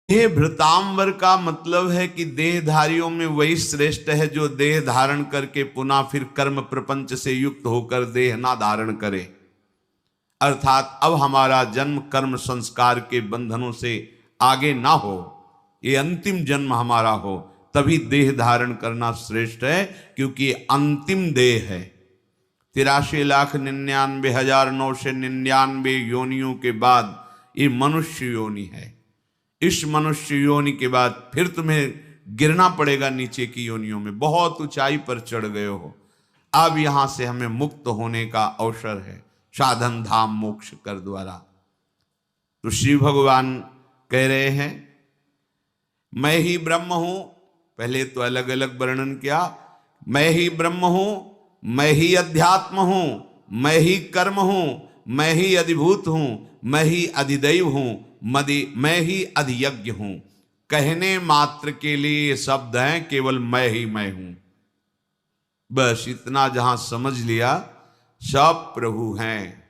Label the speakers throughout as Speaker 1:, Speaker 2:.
Speaker 1: हे भृतांबर का मतलब है कि देहधारियों में वही श्रेष्ठ है जो देह धारण करके पुनः फिर कर्म प्रपंच से युक्त होकर देह ना धारण करे। अर्थात अब हमारा जन्म कर्म संस्कार के बंधनों से आगे ना हो, ये अंतिम जन्म हमारा हो, तभी देह धारण करना श्रेष्ठ है, क्योंकि अंतिम देह है। 83,99,999 योनियों के बाद ये मनुष्य योनि है। इस मनुष्य योनि के बाद फिर तुम्हें गिरना पड़ेगा नीचे की योनियों में, बहुत ऊंचाई पर चढ़ गए हो। अब यहां से हमें मुक्त होने का अवसर है साधन धाम मोक्ष कर द्वारा। तो श्री भगवान कह रहे हैं मैं ही ब्रह्म हूं। पहले तो अलग अलग वर्णन किया, मैं ही ब्रह्म हूं, मैं ही अध्यात्म हूं, मैं ही कर्म हूं, मैं ही अधिभूत हूं, मैं ही अधिदैव हूं, मैं ही अधियज्ञ हूं। कहने मात्र के लिए ये शब्द हैं, केवल मैं ही मैं हूं। बस इतना जहां समझ लिया, सब प्रभु हैं।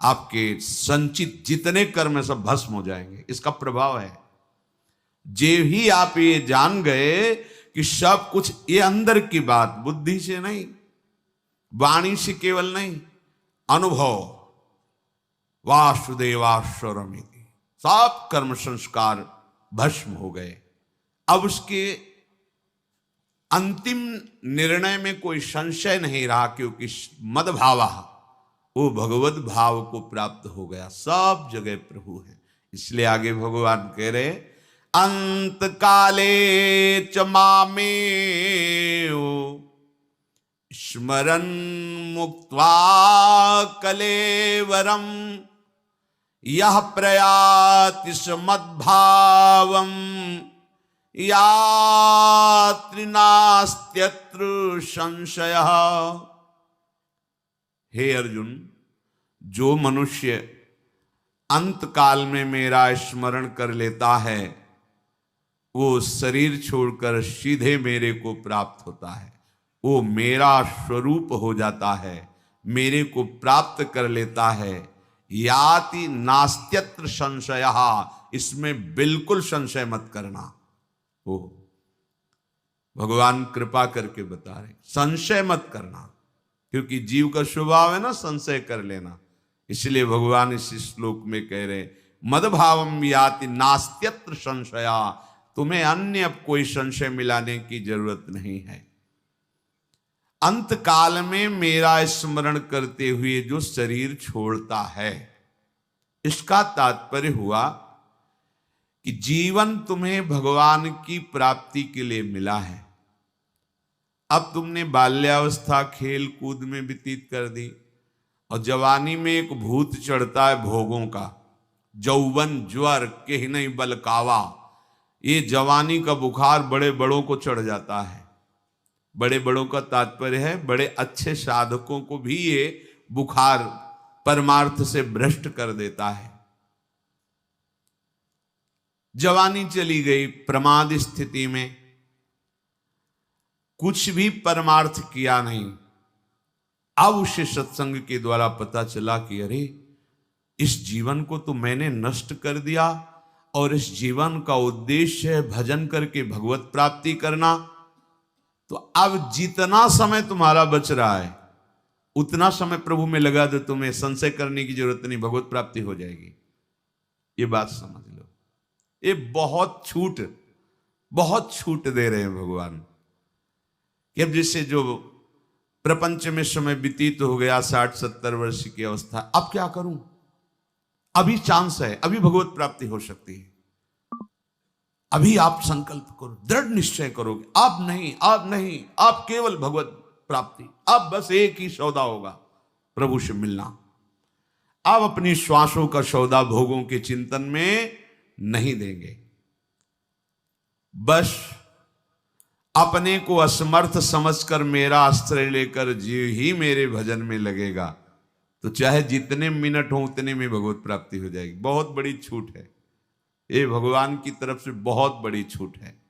Speaker 1: आपके संचित जितने कर्म सब भस्म हो जाएंगे, इसका प्रभाव है। जे ही आप ये जान गए कि सब कुछ ये अंदर की बात, बुद्धि से नहीं, वाणी से केवल नहीं, अनुभव, वासुदेवाश्वरमिति, सब कर्म संस्कार भस्म हो गए। अब उसके अंतिम निर्णय में कोई संशय नहीं रहा, क्योंकि मदभावा, वो भगवत भाव को प्राप्त हो गया। सब जगह प्रभु है। इसलिए आगे भगवान कह रहे अंत काले च मामेव स्मरन् मुक्त्वा कलेवरम यह प्रयाति मद्भावम यात्रि नास्त्यत्र संशयः। हे अर्जुन, जो मनुष्य अंत काल में मेरा स्मरण कर लेता है, वो शरीर छोड़कर सीधे मेरे को प्राप्त होता है। वो मेरा स्वरूप हो जाता है, मेरे को प्राप्त कर लेता है। याति नास्त्यत्र संशयः, इसमें बिल्कुल संशय मत करना। ओ भगवान कृपा करके बता रहे, संशय मत करना, क्योंकि जीव का स्वभाव है ना संशय कर लेना। इसलिए भगवान इस श्लोक में कह रहे मदभावम याति नास्त्यत्र संशया, तुम्हें अन्य अब कोई संशय मिलाने की जरूरत नहीं है। अंत काल में मेरा स्मरण करते हुए जो शरीर छोड़ता है, इसका तात्पर्य हुआ कि जीवन तुम्हें भगवान की प्राप्ति के लिए मिला है। अब तुमने बाल्यावस्था खेल कूद में व्यतीत कर दी, और जवानी में एक भूत चढ़ता है भोगों का, जौवन ज्वर के नहीं बलकावा। ये जवानी का बुखार बड़े बड़ों को चढ़ जाता है। बड़े बड़ों का तात्पर्य है बड़े अच्छे साधकों को भी ये बुखार परमार्थ से भ्रष्ट कर देता है। जवानी चली गई, प्रमाद स्थिति में कुछ भी परमार्थ किया नहीं। अब उसे सत्संग के द्वारा पता चला कि अरे इस जीवन को तो मैंने नष्ट कर दिया, और इस जीवन का उद्देश्य है भजन करके भगवत प्राप्ति करना। तो अब जितना समय तुम्हारा बच रहा है, उतना समय प्रभु में लगा दो, तुम्हें संशय करने की जरूरत नहीं, भगवत प्राप्ति हो जाएगी। ये बात समझ लो। ये बहुत छूट दे रहे हैं भगवान। कि अब जैसे जो प्रपंच में समय व्यतीत हो गया, 60-70 वर्ष की अवस्था, अब क्या करूं? अभी चांस है, अभी भगवत प्राप्ति हो सकती है। अभी आप संकल्प करो, दृढ़ निश्चय करोगे, अब नहीं, अब नहीं, अब केवल भगवत प्राप्ति। अब बस एक ही सौदा होगा, प्रभु से मिलना। अब अपनी श्वासों का सौदा भोगों के चिंतन में नहीं देंगे। बस अपने को असमर्थ समझकर मेरा आश्रय लेकर जीव ही मेरे भजन में लगेगा, तो चाहे जितने मिनट हो उतने में भगवत प्राप्ति हो जाएगी। बहुत बड़ी छूट है, ये भगवान की तरफ से बहुत बड़ी छूट है।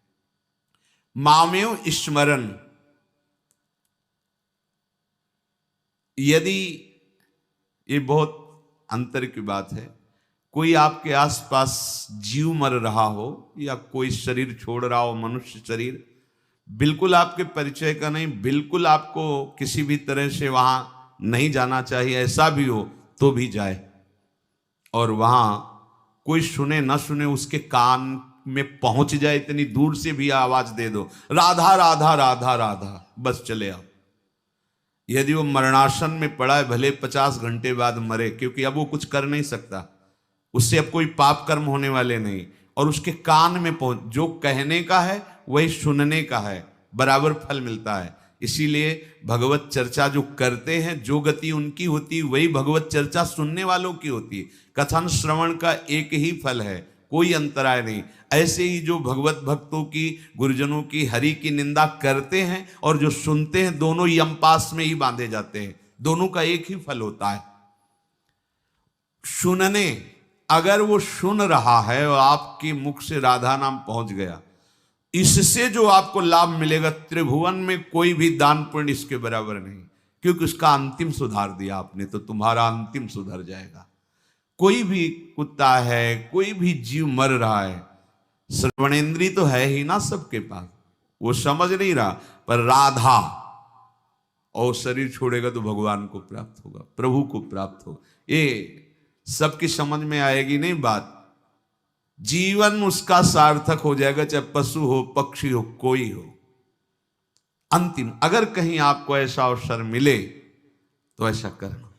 Speaker 1: मामेव स्मरण, यदि ये बहुत अंतर की बात है, कोई आपके आसपास जीव मर रहा हो या कोई शरीर छोड़ रहा हो, मनुष्य शरीर, बिल्कुल आपके परिचय का नहीं, बिल्कुल आपको किसी भी तरह से वहां नहीं जाना चाहिए, ऐसा भी हो तो भी जाए, और वहां कोई सुने ना सुने उसके कान में पहुंच जाए, इतनी दूर से भी आवाज दे दो, राधा राधा राधा राधा, बस चले आओ। यदि वो मरणासन में पड़ा है, भले 50 घंटे बाद मरे, क्योंकि अब वो कुछ कर नहीं सकता, उससे अब कोई पाप कर्म होने वाले नहीं, और उसके कान में पहुंच, जो कहने का है वही सुनने का है, बराबर फल मिलता है। इसीलिए भगवत चर्चा जो करते हैं, जो गति उनकी होती है वही भगवत चर्चा सुनने वालों की होती है। कथन श्रवण का एक ही फल है, कोई अंतराय नहीं। ऐसे ही जो भगवत भक्तों की, गुरुजनों की, हरि की निंदा करते हैं और जो सुनते हैं, दोनों यमपास में ही बांधे जाते हैं, दोनों का एक ही फल होता है। सुनने, अगर वो सुन रहा है और आपके मुख से राधा नाम पहुंच गया, इससे जो आपको लाभ मिलेगा, त्रिभुवन में कोई भी दान पुण्य इसके बराबर नहीं, क्योंकि उसका अंतिम सुधार दिया आपने, तो तुम्हारा अंतिम सुधर जाएगा। कोई भी कुत्ता है, कोई भी जीव मर रहा है, श्रवणेंद्री तो है ही ना सबके पास, वो समझ नहीं रहा, पर राधा, और शरीर छोड़ेगा तो भगवान को प्राप्त होगा, प्रभु को प्राप्त होगा। ये सबकी समझ में आएगी नहीं बात, जीवन उसका सार्थक हो जाएगा, चाहे पशु हो, पक्षी हो, कोई हो। अंतिम, अगर कहीं आपको ऐसा अवसर मिले तो ऐसा करना।